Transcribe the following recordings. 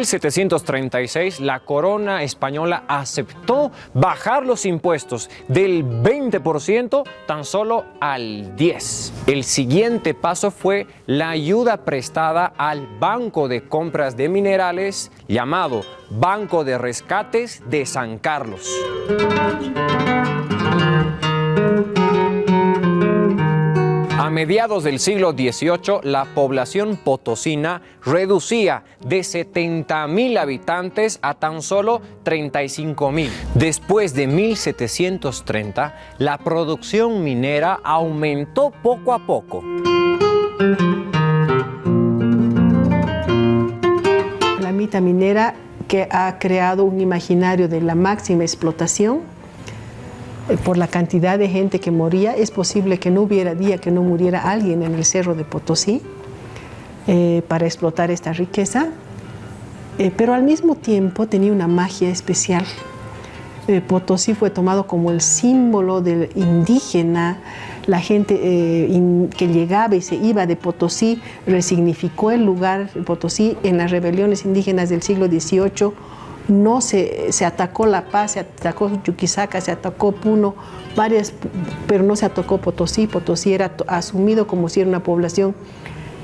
1736, la corona española aceptó bajar los impuestos del 20% tan solo al 10%. El siguiente paso fue la ayuda prestada al Banco de Compras de Minerales, llamado Banco de Rescates de San Carlos. A mediados del siglo XVIII, la población potosina reducía de 70.000 habitantes a tan solo 35.000. Después de 1730, la producción minera aumentó poco a poco. La mita minera, que ha creado un imaginario de la máxima explotación, por la cantidad de gente que moría, es posible que no hubiera día que no muriera alguien en el Cerro de Potosí para explotar esta riqueza, pero al mismo tiempo tenía una magia especial. Potosí fue tomado como el símbolo del indígena. La gente que llegaba y se iba de Potosí resignificó el lugar. Potosí en las rebeliones indígenas del siglo XVIII no se atacó La Paz, se atacó Chuquisaca, se atacó Puno, varias, pero no se atacó Potosí. Potosí era asumido como si era una población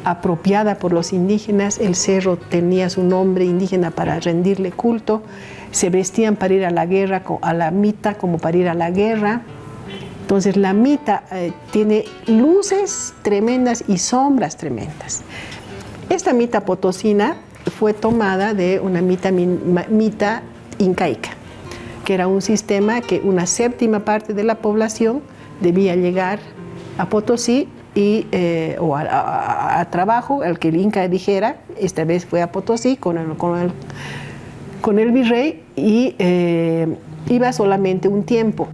apropiada por los indígenas. El cerro tenía su nombre indígena para rendirle culto. Se vestían para ir a la guerra, a la mita como para ir a la guerra. Entonces la mita tiene luces tremendas y sombras tremendas. Esta mita potosina fue tomada de una mita incaica, que era un sistema que una séptima parte de la población debía llegar a Potosí y, o a trabajo, al que el Inca dijera. Esta vez fue a Potosí con el virrey y iba solamente un tiempo.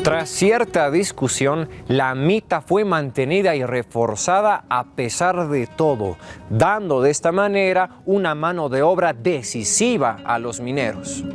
Tras cierta discusión, la mita fue mantenida y reforzada a pesar de todo, dando de esta manera una mano de obra decisiva a los mineros.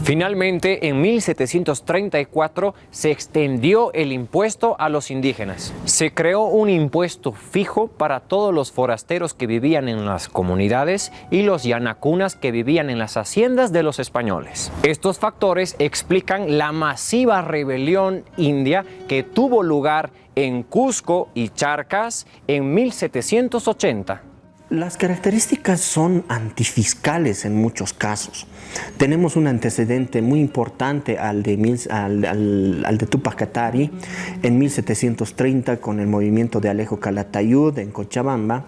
Finalmente, en 1734 se extendió el impuesto a los indígenas. Se creó un impuesto fijo para todos los forasteros que vivían en las comunidades y los yanacunas que vivían en las haciendas de los españoles. Estos factores explican la masiva rebelión india que tuvo lugar en Cusco y Charcas en 1780. Las características son antifiscales en muchos casos. Tenemos un antecedente muy importante al de Túpac Katari en 1730 con el movimiento de Alejo Calatayud en Cochabamba,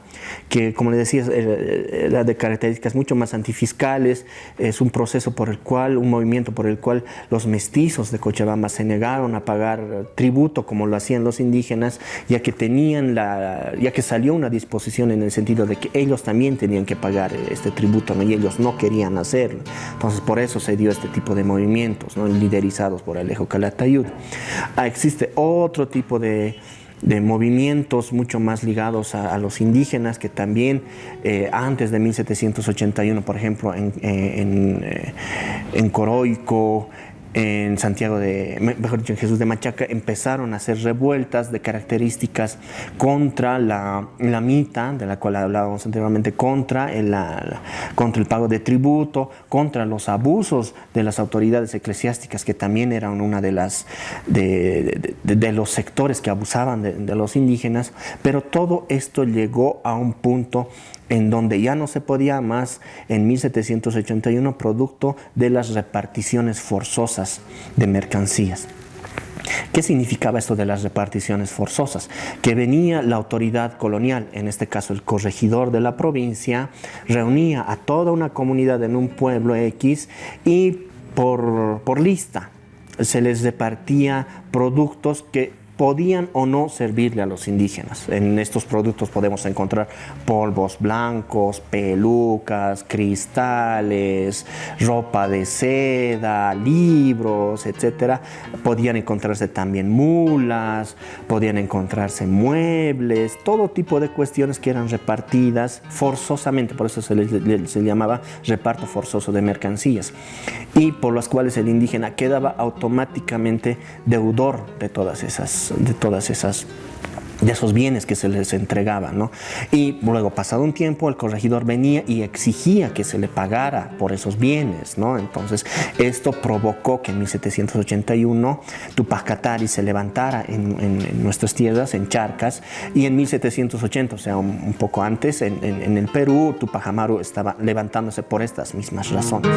que, como le decía, era de características mucho más antifiscales. Es un proceso un movimiento por el cual los mestizos de Cochabamba se negaron a pagar tributo como lo hacían los indígenas, ya que salió una disposición en el sentido de que ellos también tenían que pagar este tributo, ¿no? Y ellos no querían hacerlo. Entonces, por eso se dio este tipo de movimientos, ¿no? Liderizados por Alejo Calatayud. Existe otro tipo de movimientos mucho más ligados a los indígenas que también antes de 1781, por ejemplo, en Coroico, en Santiago mejor dicho, en Jesús de Machaca, empezaron a hacer revueltas de características contra la mita, de la cual hablábamos anteriormente, contra el pago de tributo, contra los abusos de las autoridades eclesiásticas, que también eran una de los sectores que abusaban de los indígenas. Pero todo esto llegó a un punto en donde ya no se podía más en 1781, producto de las reparticiones forzosas de mercancías. ¿Qué significaba esto de las reparticiones forzosas? Que venía la autoridad colonial, en este caso el corregidor de la provincia, reunía a toda una comunidad en un pueblo X y por lista se les repartía productos que podían o no servirle a los indígenas. En estos productos podemos encontrar polvos blancos, pelucas, cristales, ropa de seda, libros, etc. Podían encontrarse también mulas, podían encontrarse muebles, todo tipo de cuestiones que eran repartidas forzosamente, por eso se llamaba reparto forzoso de mercancías, y por las cuales el indígena quedaba automáticamente deudor de esos bienes que se les entregaban, ¿no? Y luego, pasado un tiempo, el corregidor venía y exigía que se le pagara por esos bienes, ¿no? Entonces, esto provocó que en 1781 Túpac Katari se levantara en nuestras tierras, en Charcas, y en 1780, o sea, un poco antes, en el Perú, Túpac Amaru estaba levantándose por estas mismas razones.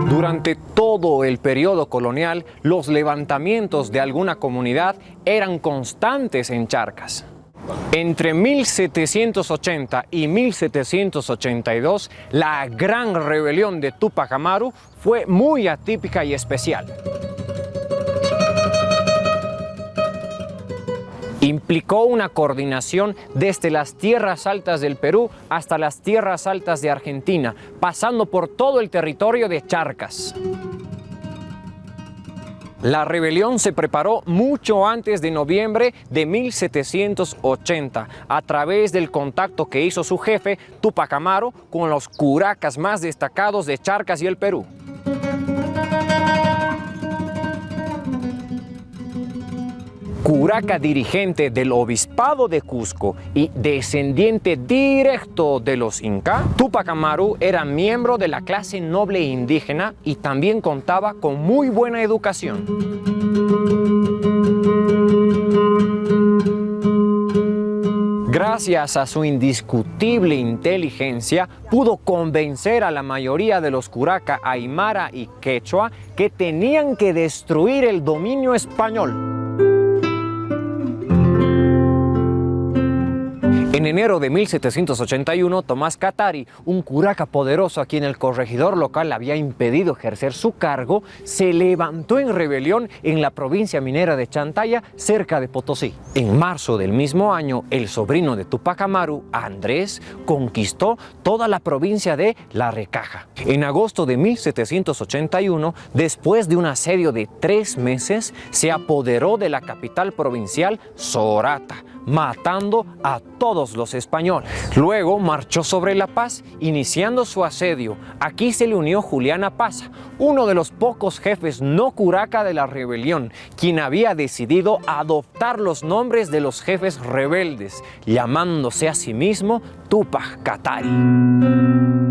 Durante todo el periodo colonial, los levantamientos de alguna comunidad eran constantes en Charcas. Entre 1780 y 1782, la gran rebelión de Túpac Amaru fue muy atípica y especial. Implicó una coordinación desde las tierras altas del Perú hasta las tierras altas de Argentina, pasando por todo el territorio de Charcas. La rebelión se preparó mucho antes de noviembre de 1780, a través del contacto que hizo su jefe, Túpac Amaru, con los curacas más destacados de Charcas y el Perú. Curaca dirigente del obispado de Cusco y descendiente directo de los Inca, Túpac Amaru era miembro de la clase noble indígena y también contaba con muy buena educación. Gracias a su indiscutible inteligencia, pudo convencer a la mayoría de los curaca aymara y quechua que tenían que destruir el dominio español. En enero de 1781, Tomás Katari, un curaca poderoso a quien el corregidor local había impedido ejercer su cargo, se levantó en rebelión en la provincia minera de Chantaya, cerca de Potosí. En marzo del mismo año, el sobrino de Túpac Amaru, Andrés, conquistó toda la provincia de La Recaja. En agosto de 1781, después de un asedio de 3 meses, se apoderó de la capital provincial, Sorata, matando a todos los españoles. Luego marchó sobre La Paz, iniciando su asedio. Aquí se le unió Julián Apaza, uno de los pocos jefes no curaca de la rebelión, quien había decidido adoptar los nombres de los jefes rebeldes, llamándose a sí mismo Túpac Katari.